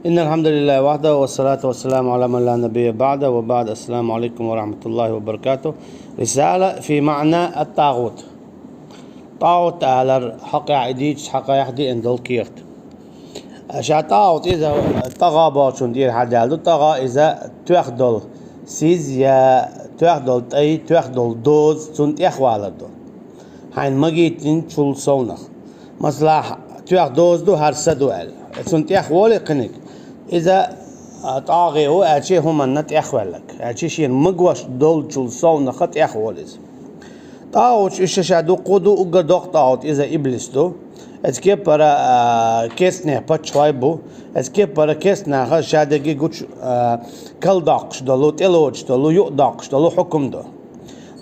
إن الحمد لله وحده والصلاة والسلام على من لا نبي بعده وبعد. السلام عليكم ورحمة الله وبركاته. رسالة في معنى الطاغوت. طاغوت على حق عديج حق يحدي عند الكيرت. أشياء طاغوت إذا طغى باشون دير حدالو طغى إذا تأخذل سيز يا تأخذل أي تأخذل دوز سنت يخوالدو هاين مجيتين شول صونخ مثلا تأخذ دوز دو هرسدو ال سنت يخوالي قنك إذا طاغي هو أشي هم النت يخوالك أشي شيء مجوش دول شول صونخ خت يخوالز طاغوت إيش شادو قدو أقدر طاغوت إذا إبليس دو اسكي برا كيسنه بتشوي بو اسكي برا كيسنه خا شادگي گوچ كل داقش دلو تلوچ دلو يو داقش دلو حكم دو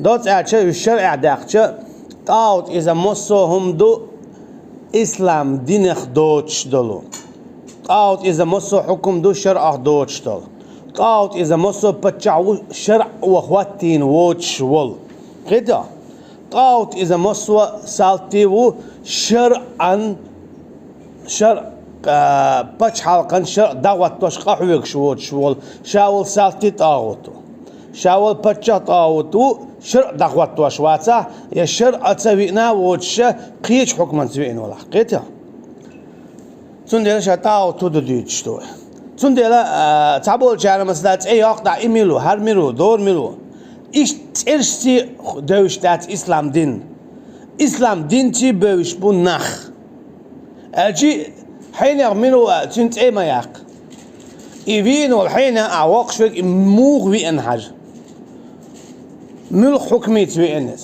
دوت اچه الشرع داقچه طاوت اذا مصو هم دو اسلام دينخ دوچ دلو طاوت اذا مصو حكم دو شرع دوچ دل طاوت اذا مصو بتشعو شرع وخواتين ووچ ول كده طاوت إذا مصوى سالتيو شرعا شرع بتش حلقا شرع دعوة توش قحويك شوال شاول سالتي طاوتو شاول بتش طاوتو شرع دعوة توش واتا يا شرع تسوينا ووتش قيش حكما تسوين ولا حقيتها تنديلا شا طاوتو دوديتش تو تنديلا تعبول جارة مثلا اي يقطع ايميلو هر ميلو دور ميلو İş tersi dövüştät İslam din. İslam dinçi bövüş bu nah. Elçi حين يعملوا تنت ايه ما ياق. يبين والحين اعواق شوك موغ وينهج. مل حكميت وينس.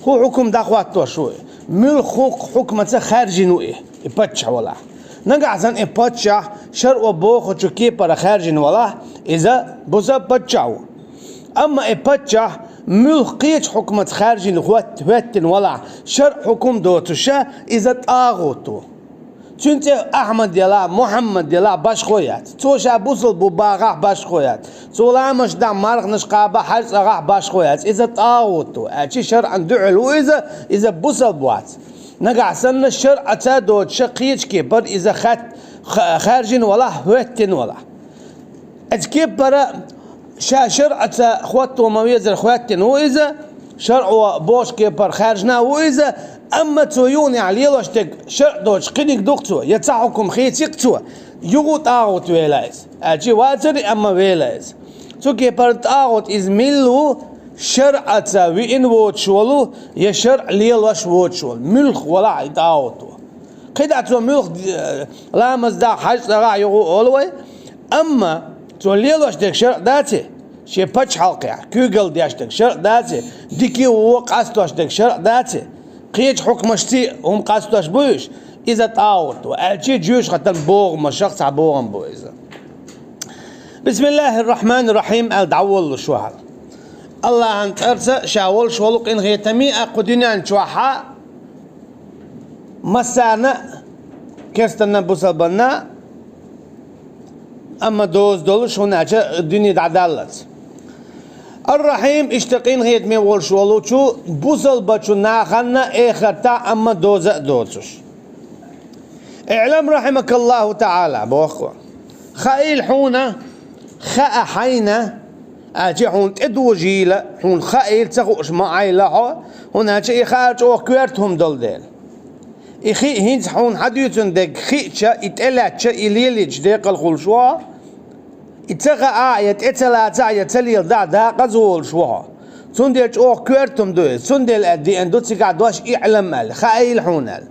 هو حكم دعوات شوي. مل حكمة خارجي نوئه. يبتش ولا. نقعزن يبتش شرع وبوخ وشكي برا خارجي ولا. إذا بوزا بتشعو. أما إبتشا ملقيت حكمة خارجي هوت ولا شرع حكم دوتشا إذا طاغوتو تنت أحمد يلا محمد يلا باش خويات توشا بوصل بباغا باش خويات تولا مش دام مارغ نشقابا حرس أغا باش خويات إذا طاغوتو أشي شرعا دعلو إذا بوصل بوات نقع سن الشرع تادوتشا قيت كبر إذا خارجي ولا هوت ولا أتكبر شرع خوات ومويز الخواتين وإذا شرع بوش كبر خارجنا وإذا أما تويوني على يلوشتك شرع دوش قنيك دوقتو يتسحكم خيتيقتو يغو طاغوت ويلايز أجي واتري أما ويلايز تو كبر طاغوت إز ملو شرع وين ووتشولو يشرع ليلوش ووتشول ملخ ولا طاغوتو قدعتو ملخ لا مزدا حاج لغا يغو أولوي أما توليلوش دك شرع داتي شي بتش حلقة كوجل دياشتك شرع داتي ديكي وقاستوش دك شرع داتي قيج حكمشتي هم قاستوش بوش إذا طاوت وألشي جيوش خطن بوغ ما شخص عبوغن بو إذا بسم الله الرحمن الرحيم الدعول شو هذا الله أنت أرسى شاول شولق إن غيتمي أقدني أن شوحا مسانا كستنا بوسلبنا أما دوز دولش هناك الدنيا دعدالت الرحيم اشتقين هيت مي والشولو شو بوصل بچو ناخنا اخرتا أما دوزش اعلم رحمك الله تعالى بوخوا خائل حونا خاء حينا اجي حون تدو جيلة حون خائل تخوش معاي لحو هناك اخارج وكويرتهم دول ديل إخي هنز حون حديثن دك خيتشا إتلاتشا إليليج ديق الخلشوا إتغى آية إتلاتا يتليل دا قزول شوا سنديل أو كويرتم دوي سنديل أدي أندو تيقع دوش إعلم ال خايل حونال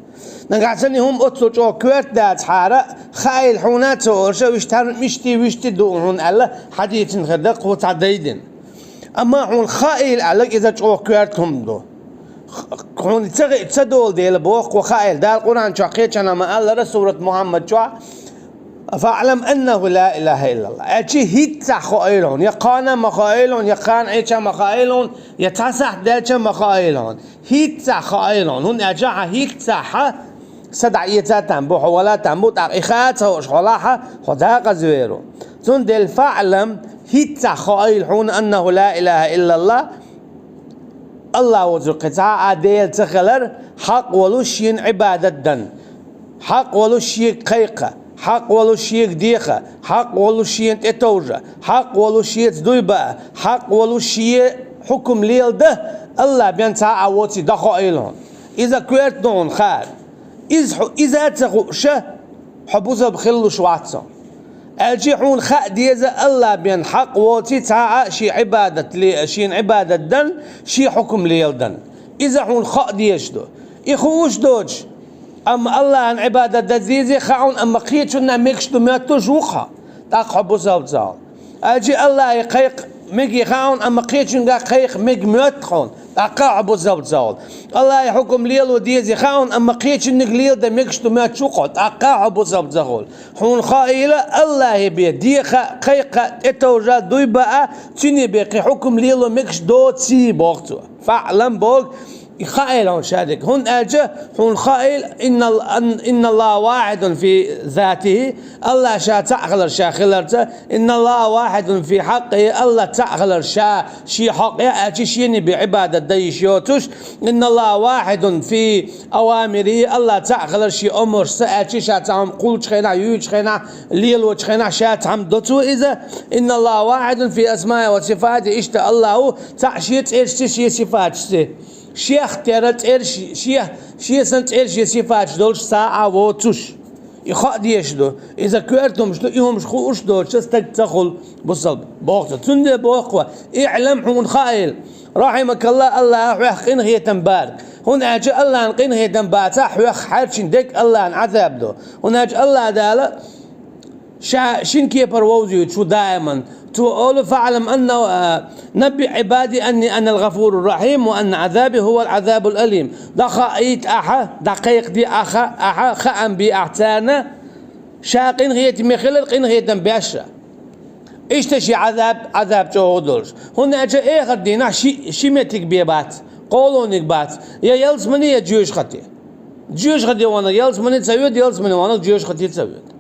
نقعتني هم أطلج أو كويرت دات حارة خايل حونات ورشا ويشتي دوهن ألا حديث خدق وتعديدن أما حون خايل ألك إذا أو كويرتهم دو كون تدول ديال بوق وخائل دال القرآن شاقيت أنا ما قال سورة محمد شو فاعلم أنه لا إله إلا الله أشي هيتسع خائلون يقانا مخائلون يقان عيشا مخائلون يتسح دالشا مخائلون هيتسع خائلون هن أجاها هيتسع سدعيتا تنبو حوالا تنبو تقيخات وشخلاحة خداق زويرو ثم دل فاعلم هيتسع خائلون أنه لا إله إلا الله الله وزقتها عديل تخلر حق ولوشين عبادة دن حق ولوشي قيقة حق ولو شيك ديخة حق ولو شيء اتوجه حق ولو شيء دويبا حق ولو شيء حكم ليل ده الله بينتهى عواتي دخو إلهم إذا كويت دون خال إذا تخو شه حبوزة بخلو شواتسا الجيحون خاء ديزا الله بين حق واتي تعا شي عبادة لي شي عبادة دن شي حكم ليل دن إذا حون خاء ديشدو يخوش دوج أما الله عن عبادة دزيزي خاون أما قيتشنا ميكشدو مياتو جوخا تاق حبوزة وتزال الجي الله يقيق ميجي خاون أما قيتشن قيق ميج ميات خون أقع بوزاوت زاول الله يحكم ليل وديزي خاون أما قيتشن ليل ده ميكشتو ميات شوقت أقع بوزاوت زاول حون خائلة الله يبي ديخا قيقة اتوجا دوي بقى تني بقي حكم ليل وميكش دو تسي بوقتو فعلم بوق خائل هون شادك هون أجا هون خائل إن الله واحد في ذاته الله شا تعخلر شا خلرته إن الله واحد في حقه الله تعخلر شا شي حقه أجي شيني بعبادة ديشيوتوش إن الله واحد في أوامره الله تعخلر شي أمر سأجي شا تعم قول شخينا يو شخينا ليل وشخينا شا تعم دوتو إذا إن الله واحد في أسماء وصفاته إشتا الله تعشيت إرشتي شي صفات شيخ تيرت إرش شيخ سنت إرش يصفات دولش ساعة وتوش يخاطي يشدو إذا كورتهم شدو يوم شخوش دول شستك تخل بصل بوقت تندي بوقوة اعلم حون خائل رحمك الله الله حقين هي تنبارك هنا أجي الله نقين هي تنبارك حوخ حرشن ديك الله عذاب دو هنا أجي الله دالا شين كيبر ووزيو شو دائما تقول فاعلم أنه نبي عبادي أني أنا الغفور الرحيم وأن عذابي هو العذاب الأليم دقائق أحا دقيق دي أحا خأم بي أعتانا شاقين غيت مخلل قين غيت بيشا إيش تشي عذاب جهودلش هنا أجا إيه خدينا شيمتك بيبات قولونك بات يا يلز مني يا جيوش خطي وانا يلز مني تسويد يلز مني وانا جيوش خطي تسويد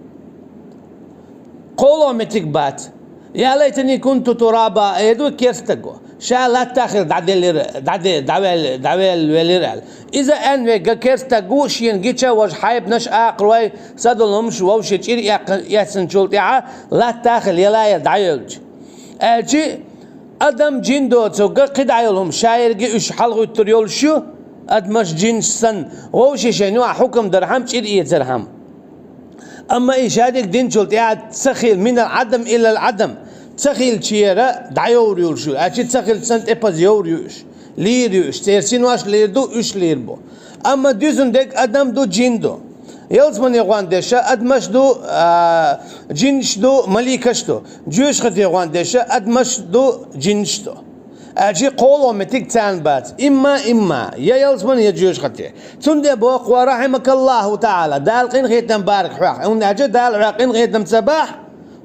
قولومتك بات يا ليتني كنت ترابا يدو كيرستقو شا لا تاخذ دعوال وليرال اذا ان ويغا كيرستقو شين جيتشا وش حايب نش اقروي صدلهم شو وش تشير ياسن شولتيعه لا تاخذ يلا يدعيلج اجي ادم جندو تسوق قدعيلهم شاير اش حلغو تريول شو ادمش جنسن وش شنو حكم درهم تشير يترهم أما إيشادك دين شلت يعني تسخيل من العدم إلى العدم تسخيل شيرة دعيوريول شو أشي تسخيل سنت إبز يوريوش ليريوش تيرسين واش ليردو إيش ليربو أما دوزن ديك أدم دو جين دو يلز من يغوان ديشا أدمش دو جينش دو مليكش دو جوش خد يغوان ديشا أدمش دو جينش دو أجي قولوا متك تانبات إما يا يلزمن يا جيوش خطي تندي بوق ورحمك الله تعالى دال قين غيت مبارك حواح ون أجي دال عقين غيت مسباح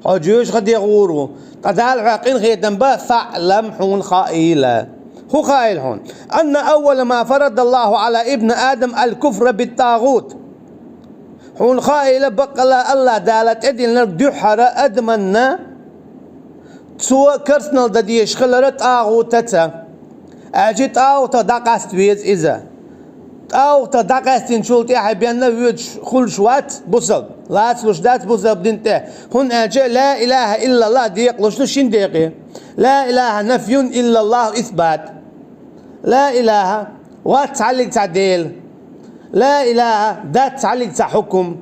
أو جيوش خطي غورو دال عقين غيت مبا فعلم حون خائلة هو خائل هون أن أول ما فرض الله على ابن آدم الكفر بالطاغوت حون خائلة بقى الله دالت أدين دحر أدمنا سو كرسنال دديش خلرت طاغوتتا اجي طاغوتا دقست ويز إذا طاغوتا دقستين شولتي حبينا ويج خل شوات بوصل لا تلوش دات بوصل بدنته هون اجي لا إله إلا الله ديق لوش شين ديقي لا إله نفي إلا الله إثبات لا إله واتعلق تعديل لا إله دات تعلق تحكم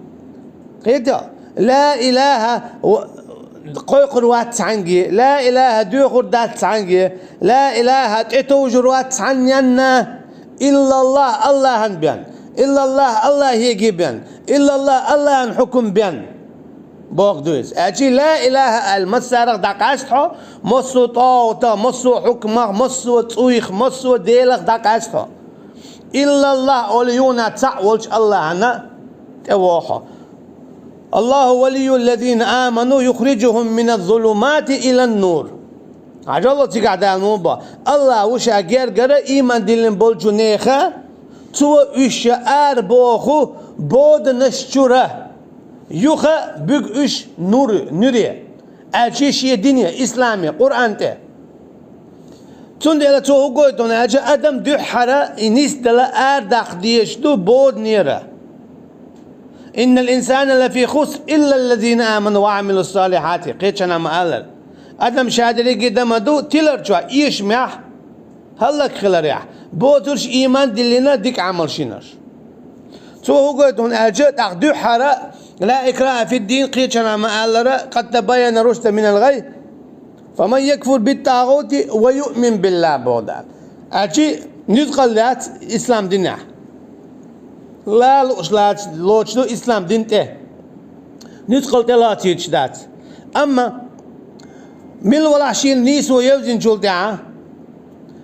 كده لا إله قويقر وات عنجي لا إله دوغر دات عنجي لا إله تتوجر وات عنينا إلا الله الله هنبيان إلا الله هيجي بيان إلا الله هنحكم بيان بوق دويس أجي لا إله المسارق دقاشتها مصو طاوتا مصو حكمه مصو تسويخ مصو ديلخ دقاشتها إلا الله أوليونا تعولش الله هنا تووحا الله ولي الذين آمنوا يخرجهم من الظلمات إلى النور عجل تقعد الموبا الله وشا جرجر إيمان دلن بولجونيخا تو إش أربوخو بود نشجرة يخا بق إش نوري أشيشية دينية إسلامية قرآن ته تندل تو قويتون أجا أدم دحرة إنيس دل أردخ ديشتو بود نيرة إن الإنسان لفي خسر إلا الذين آمنوا وعملوا الصالحات قيتشنا مآلر أدم شادري قدام دو تيلر شوا إيش ميح هلك خلريح بوترش إيمان دلنا ديك عمل شينر تو هو قلت هون أجد أخدو حرا لا إكراه في الدين قيتشنا مآلر قد تبين رشد من الغي فمن يكفر بالطاغوت ويؤمن بالله بودار أجي نتقل لات إسلام دينه لا لوش إسلام دينته نتقل تلاتي تشدات أما من الولاشين نيس ويوزن جلدها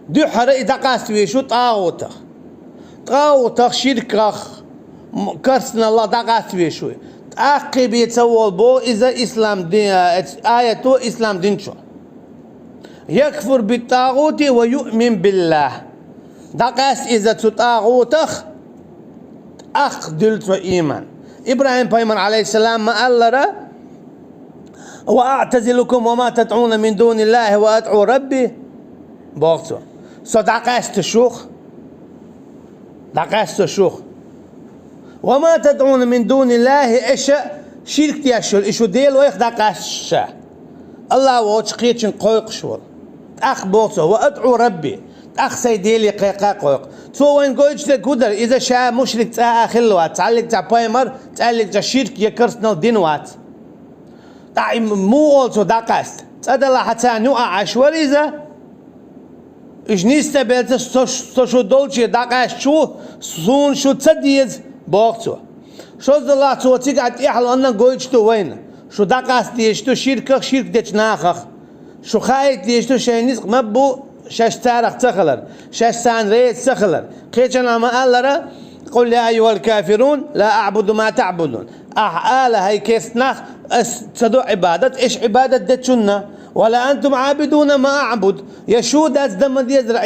دو حرا إذا قاستوي شو طاغوتك شركة كرسنا الله دقاستوي شو تعقب يتسول بو إذا إسلام دين آية إسلام دين شو يكفر بالطاغوت ويؤمن بالله دقاست إذا طاغوتك أخ دلت إيمان إبراهيم بيمن عليه السلام ما قال وأعتزلكم وما تدعون من دون الله وأدعو ربي بوقته دقاست الشوخ وما تدعون من دون الله إيش شرك تيشل إيشو ديل ويخ دقاست الله وشقيتشن قويق شول أخ بوقته وأدعو ربي أخ سيديلي قيقا قويق تو وين قويتش تقدر إذا شاء مشرك تا خلوات تعلق تا بايمر تعلق تا شرك يكرسنال دينوات تا مو أولتو داقاست تدلا حتى نوع عشور إذا إيش نيستبالت سوشو دولشي داقاست شو سون شو تديز بوقتو شو الله تو تيقعد إحلو أنن قويتش تو وين شو داقاست ديشتو شرك ديش ناخخ شو خايت ديشتو شاينيس مبو شاش تارخ تخلر شاش سان ريت تخلر قيتنا ما قال قل يا أيها الكافرون لا أعبد ما تعبدون آلة هاي كيس ناخ تصدو عبادة إيش عبادة دتشنا ولا أنتم عابدون ما أعبد يشود أزدم ديزر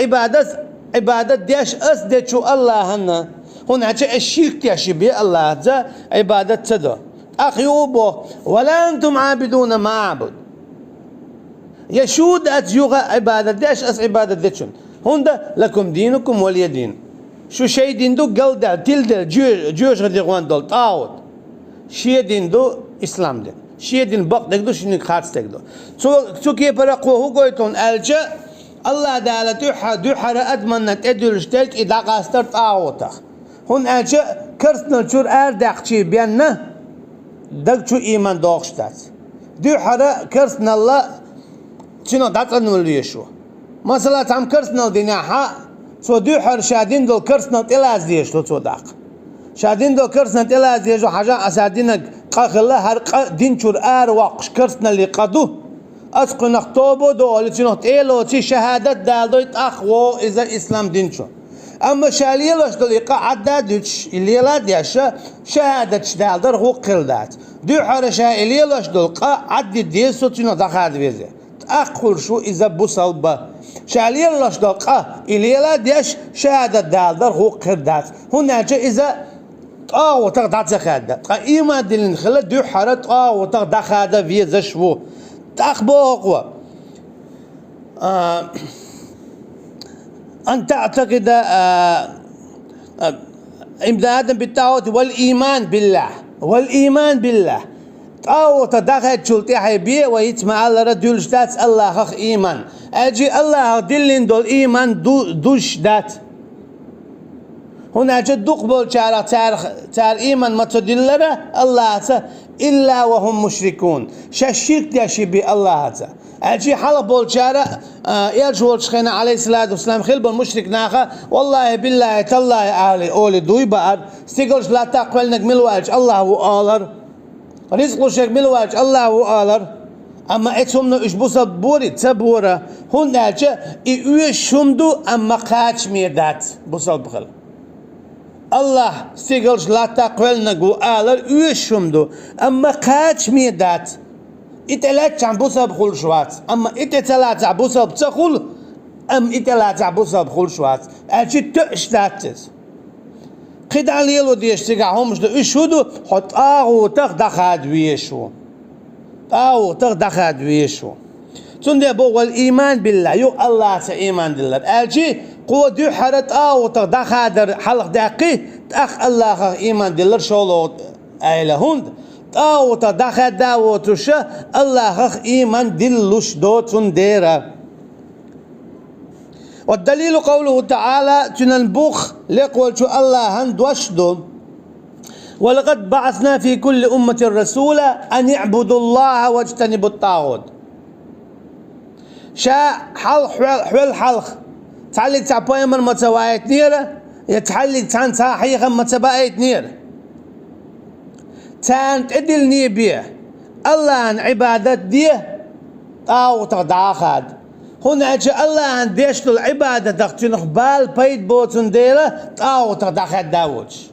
عبادة ديش أسدتشو الله هنا الشرك يشبه الله ذا عبادة تصدو أخيوبو ولا أنتم عابدون ما أعبد يشود أتجوغا عبادة ديش أس عبادة ديشون هوندا لكم دينكم ولي دين شو شي دين دو قلدا تلدا جوش غدي غوان دول طاوت شي دين دو إسلام دين شي دين بق دو شنو خاص تكدو سو كي برقو هو قويتون ألجا الله دالة دو حرا أدمنت أدولشتلك إذا قاستر طاوتك هون ألجا كرسنا شور أردقشي بيانا دق شو إيمان دوغشتات دو حرا كرسنا الله شنو داتنول يشو مثلا تام كرسنال ديناها سو دو حر شادين دول كرسنال تلاز ديشتو تو داق شادين دول كرسنال تلاز ديشو حاجه اسادينك قاخله هر دين شور ار واقش كرسنال اللي قدو اسقو نختوبو دول شنو تيلو تي شهاده دالدو اخو اذا اسلام دين شو اما شاليلوش دول عدادش اللي لا ديشا شهاده دالدر هو قلدات دو حر شاليلوش دول عد ديسو شنو دخاد بيزي أقول شو إذا بوصل شاليل لاش دقة إليلا ديش شهادة دالدر هو قردات هنا جاء إذا وتقدر زخادة إيمان دلين خلا دو حرت وتقدر خادة في زشوا تأخبوه أن تعتقد إمدادا بالتعوت والإيمان بالله أو تدخل شلتي حبي ويتمع الله ردولش دات الله خخ إيمان أجي الله دلين دول إيمان دوش دات هنا جد دقبل تار إيمان ما تدلره الله إلا وهم مشركون شاشيك داشي بي الله أجي حلق بول شارع يرجو شخينا عليه الصلاة والسلام خلب المشرك ناخا والله بالله تالله أهلي أولي دوي بار سيقلش لا تقبل نقمل واج الله وآلر رزق شيخ ملواج الله وآلر أما اتهمنا إيش بوصل بوري تبورة هنا جاء إيشوندو أما قاش ميدات بوصل بخل الله سيقلش لا تقبلنا قو آلر إيشوندو أما قاش ميدات إتلات عم بوصل بخل شوات أما إتلات عم بوصل بتخل أم إتلات عم بوصل بخل شوات أجي تأشتاتز قد عليلو ديش تقعهم مش يشهدوا حط وتخدخد ويشو تخدخد ويشو تندي بو الإيمان بالله يو الله سإيمان بالله أجي قوة دو حرت وتخدخد حلق دقي تأخ الله إيمان بالله شولو أيلا هند طاغوت دخل داوتش الله خخ إيمان دلش دوتون ديرا. والدليل قوله تعالى تنبوخ لقول شو الله هند وشدو ولقد بعثنا في كل أمة رسولا أن يعبدوا الله واجتنبوا الطاغوت. شا حلق حول حلق تعلق تعبايا من متوايت نيرة يتحلق تان صحيحا متبايت نيرة تان تعدل نيبيه الله عن عبادة ديه طاغوت داخل هنا الله عن ديشتو العبادة دختين قبال بيت بوتن ديرة طاغوت داخل داوتش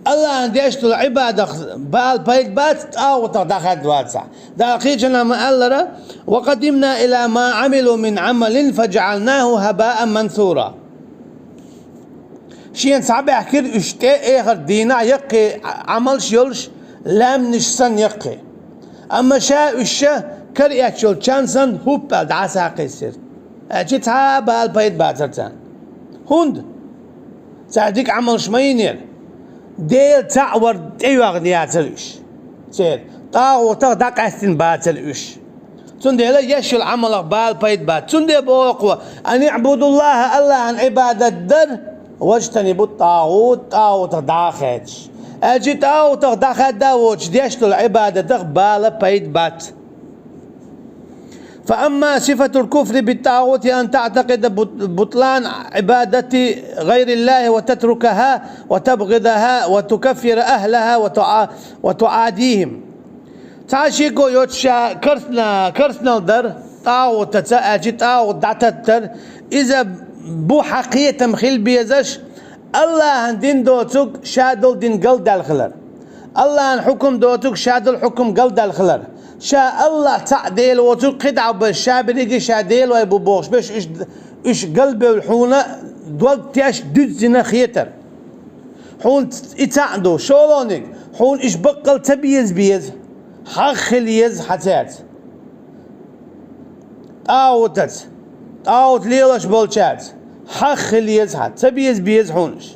الله عن ديشتو العبادة بال بيت بات طاغوت داخل دواتسع داقيجنا ما ألرا وقدمنا إلى ما عملوا من عمل فجعلناه هباء منثورا. شين صعب يحكي اشتاء اخر دينا يقي عمل شيلش لم نشسن يقي اما شاء الشا كريات شول شانسن هوبال دعسا قيسر اجتها بالبيت باترتان هند ساعدك عمل شمينير ديل تعور ديواغ دياترش سير طاغوتك داك استن باترش تندي لا يشل عمل بالبيت بات تندي بوقوة ان يعبدوا الله عن عبادة در واجتنبوا الطاغوت طاغوت داخلش اجي طاغوت داخل داوتش ديشتو العبادة دقبال بيت بات. فأما صفة الكفر بالطاغوت أن تعتقد بطلان عبادة غير الله وتتركها وتبغضها وتكفر أهلها وتعاديهم. تعشيكو يوتشا كرسنا در طاغوت تأجي طاغوت دعتتر إذا بو حقيقة مخيل بيزش الله دين دوتك شادل دين قل دالخلر الله حكم دوتك شادل حكم قل دالخلر شا الله تعديل وتك قدع بالشابريقي شاديل ويبو بوش بش اش قلبي والحونة دوال تياش دوزنا خيتر حون اتعدو شولونك حون اش بقل تبيز بيز حخل يز حتات طاوت ليلش بولشات حخل يزحت تبيز بيز حونش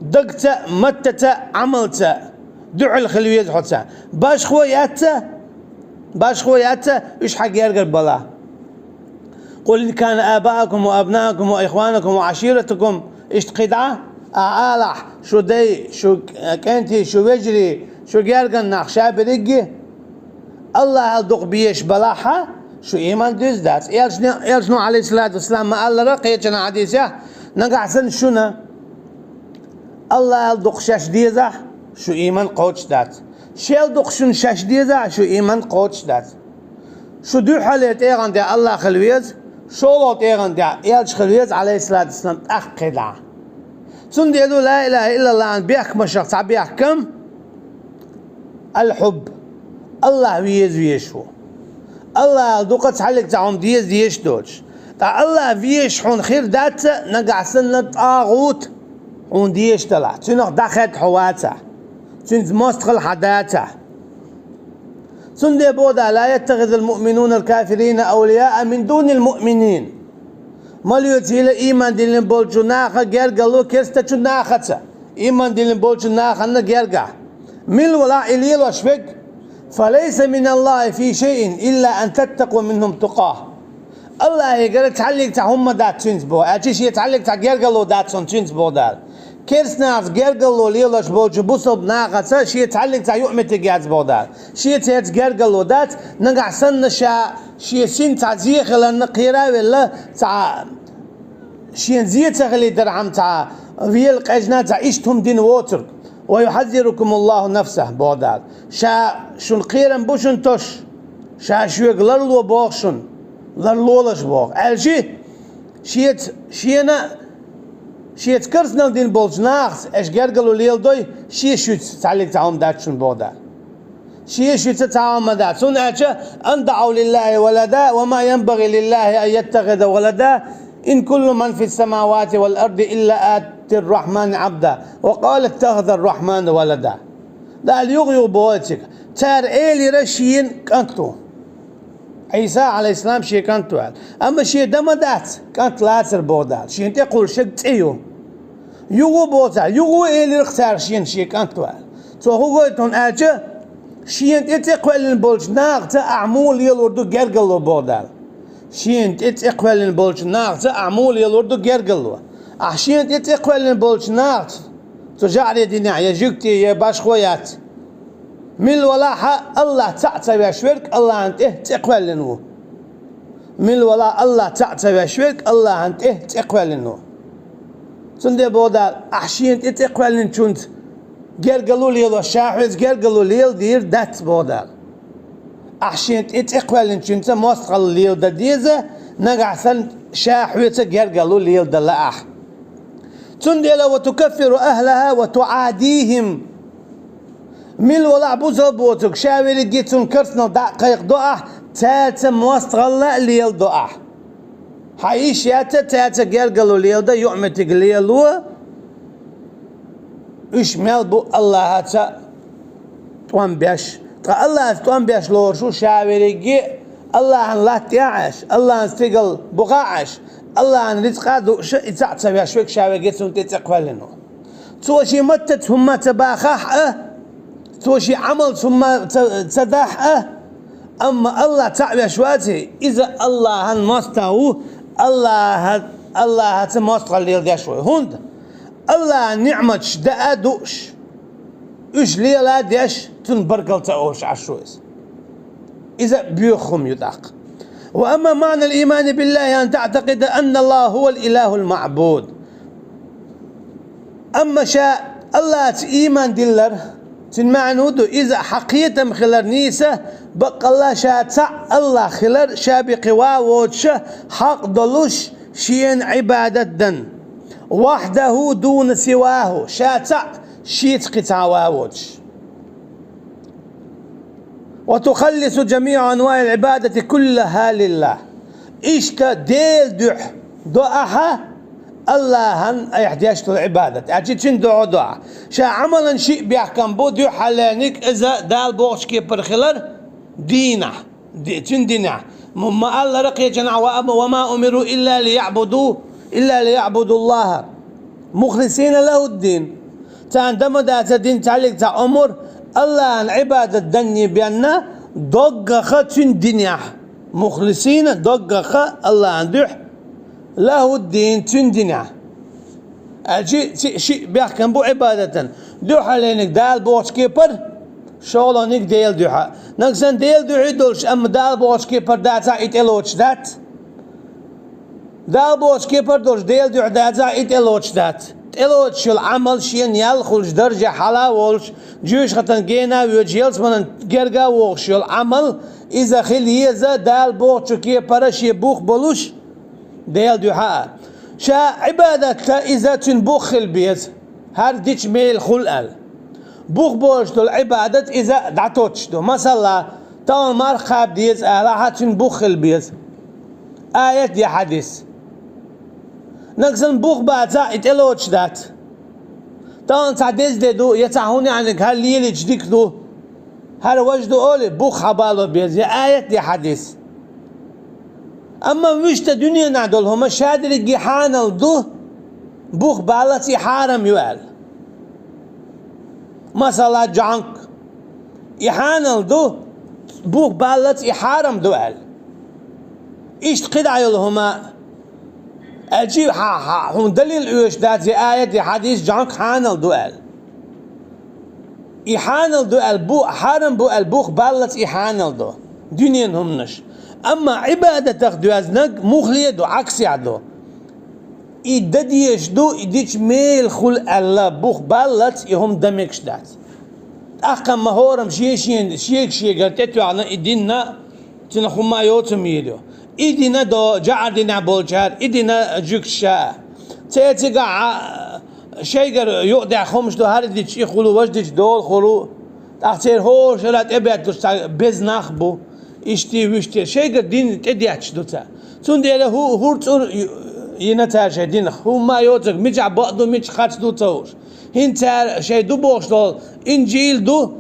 دقت متت عملت دع الخلوي يزحت باش خوياته ايش حق يرقل بلا قل إن كان آباءكم وأبناءكم وإخوانكم وعشيرتكم ايش قدعة أعالح شو دي شو كنتي شو وجري شو يرقل نخشى برقي الله الدق بيش بلاحة شو إيمان دوز دات يلشنو عليه الصلاة والسلام ما قال رقيتنا حديثة نقعسن شونا الله الدق شاش ديزة شو إيمان قوتش دات شيل دق شن شاش ديزة شو إيمان قوتش دات شو دو حالات إيغان دي الله خلويز شولوت إيغان دي يلش خلويز عليه الصلاة والسلام أخدع سن ديلو لا إله إلا الله عن بيحكم الشخص بيحكم الحب الله ويشو الله دوقت حلق تعهم ديش دوش تا الله فيش حون خير دات نقع سنة طاغوت حون ديش طلع تنخ دخلت حواته تنز مستقل حداته سندي بودا لا يتخذ المؤمنون الكافرين أولياء من دون المؤمنين مليوتي إلى إيمان دين بولجو ناخا جرقا لو كيرستا ناختا إيمان دين بولجو ناخا نجرقا مل ولا إليل وشفق فليس من الله في شيء إلا أن تتقوا منهم تقاه الله يقول تعلق تعهم دات تنسبو أجيش يتعلق تعجرقلو دات تنسبو دال كيرس ناس جرقلو ليلش بوجو بوصب ناقصة شي يتعلق تعيؤمت جاز بودال شي يتجرقلو دات نقع سن شي سين تعزيخ لأن قيرا ولا تع شي نزيت غلي درعم تع فيل قجنات عيشتهم دين ووتر ويحذركم الله نفسه بودال شون قيرن بوشن توش شو يقللو بوخشن لرلولش بوخ الجي شيت كرسنال دين بولجناخ اش جرقلو ليل دوي شو تعلق تعهم داتشن بودال شو تتعاون دات سن ان دعوا لله ولدا وما ينبغي لله ان يتخذ ولدا إن كل من في السماوات والأرض إلا آتي الرحمن عبدا وقال اتخذ الرحمن ولدا لا اليغيو بواتك تار إيلي رشيين كانتو عيسى عليه السلام شي كانتو أما شي دمدات كانت لاتر بودال شي انت يقول شق تيو يغو بوتا يغو إلي اختار شين شيك أنتوال تو هو تون أجا شين تتقبل بولش ناقتا أعمول يلوردو جرجلو بودال شين تتقبل بولش ناقتا أعمول يلوردو جرجلو أحشين تتقبل بولش ناقت تجعل دينا يا جوكتي يا باش خويات من الولاحة الله تعتبر شرك الله أنت تقبل نو من الولاء الله تعتبر شرك الله أنت تقبل نو تندي بودال أحشين تتقبل نشونت جرجلو ليل وشاحز جرجلو ليل دير دات بودال أحشين تتقبل نشونت مستقل ليل دديزة نقعسن شاحويت جرجلو ليل دلأح تندل وتكفر أهلها وتعاديهم من الولاء بوزل بوتك شاوير جيتون كرسنا دقيق دعاء تاتا موستغلة ليل دعاء حيش ياتا تاتا جرجلو ليل دا يعمتك ليلو إيش ملبو الله هاتا توان بيش تقى الله توان بيش لورشو شاوير جي الله ان لا تعيش الله ان استقل بقاعش الله ان رزقا دوش اتعتبع شويك شاويقيتهم تتقبلنو توشي متت ثم تباخح توشي عمل ثم تداح اما الله تعبع شواتي اذا الله المستوى الله هتمستغل ليل شوي هند الله نعمة شداء دوش ايش ليلا ديش تنبرقل تأوش عشويس إذا بيخم يدق وأما معنى الإيمان بالله أن تعتقد أن الله هو الإله المعبود أما شاء الله إيمان دلر تنمعنود إذا حقيقة مخلر نيسة بقى الله شاء الله خلر شابق واوتش حق دلوش شين عبادة دن وحده دون سواه شاء شيت قطع واوتش وتخلص جميع أنواع العبادة كلها لله إيشكا ديل دح دعاها الله هن يحتاج العبادة أجي تشين دعاء شا عملا شيء بيحكم بو دو حلانك إذا دال بوش كي برخلر دينه تشين دينه ما الله رقي جنع وما أمروا إلا ليعبدوا الله مخلصين له الدين عندما دات الدين تعلق تعمر الله العبادة الدنيا بأننا دقخة تندنيا مخلصين دقخة الله عنده له الدين تندنيا أجي شيء بيحكم بو عبادة دوحة لينك دال بوش كيبر شغلانك ديل دوحة نقصن ديل دوحة دولش أما دال بوش كيبر داتا إتلوش دات دال بوش كيبر دولش ديل دوحة داتا إتلوش دات تلوش العمل شين يالخلش درجة حلا ولش جوش ختن جينا ويجيلس من جرجا وش العمل إذا خليه دال بوش كيبر شي بوخ بلوش ديل دوحة شا عبادة إذا تنبخ البيت هر ديش ميل خلقل بوخ بوش دول عبادة إذا دعتوش دو مثلا طال مار خاب ديز أهلا تنبخ البيت آية دي حديث نقصن بوخ بعد إتلوش دات طال تعديز دو يتعهوني عنك هل ليلي جديك دو هر وجدو أولي بوخ حبالو بيز آية دي حديث أما مش الدنيا نعدل هما شادر الجيحان الدو بوخ بالتي حارم يوال مثلا جانك يحان الدو بوخ بالتي حارم دوال إيش تقدع يلهما أجيب هم دليل إيش ذات زي آية دي حديث جانك حان الدوال يحان الدوال بو حارم بو البوخ بالت يحان الدو دنيا همنش أما عبادة تاخدو أزنق مخلية دو عكس يعدو إدديش دو إديش ميل خل الله بوخ بالت يهم دمكش دات أخم مهورم شيك قلتتو عنا إدينا تنخم ما يوتم يدو إدينا دو جعدنا بولشار إدينا جوكشا تيتقع شيقر يقدع خمش دو هارد ديش يخلو وجدش دول خلو تحتير هو شرات إبعد دوستا بزناخ بو إشتي وشتي شيء قدين تدياتش دوتا تون هو تور ينتاج دين هو ما يوتك ميجع بعضو ميج خاتش دو توش هنتار شيء دو بوش دول إنجيل دو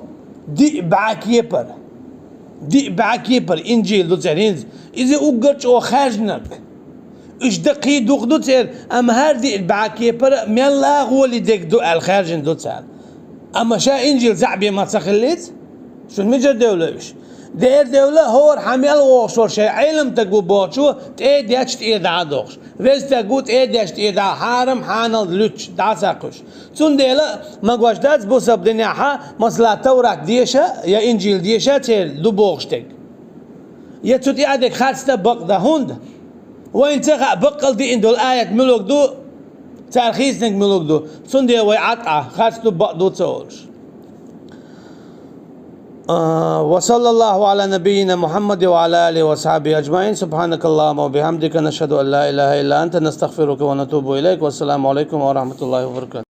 دي بعكيبر إنجيل دو ترينز إذا أوجرش أو خرجنك ايش دقي دوق دو تير ام هردي البعكي بر ميلا هو اللي دق دو الخارج دو تسال اما شا انجيل زعبي ما تخليت شو مجر دولة ايش دير دولة هور حميل وشور شيء علم تقو بوتشو تأيد ياتش تأيد عادوش ويز تقو تأيد ياتش تأيد حارم حانل لوتش دعساقش تون ديلا ما قواش داز بوسب دنيا حا مثلا توراة ديشا يا انجيل ديشا تير دو بوغشتك يا تودي عادك خاصة بقدا هند وين تقع بقل دي اندو الآية ملوك دو ترخيص نك ملوك دو تون دي ويعطع خاصة بقدو تسولش وصلى الله على نبينا محمد وعلى آله وصحبه أجمعين سبحانك اللهم وبحمدك نشهد أن لا إله إلا أنت نستغفرك ونتوب إليك والسلام عليكم ورحمة الله وبركاته.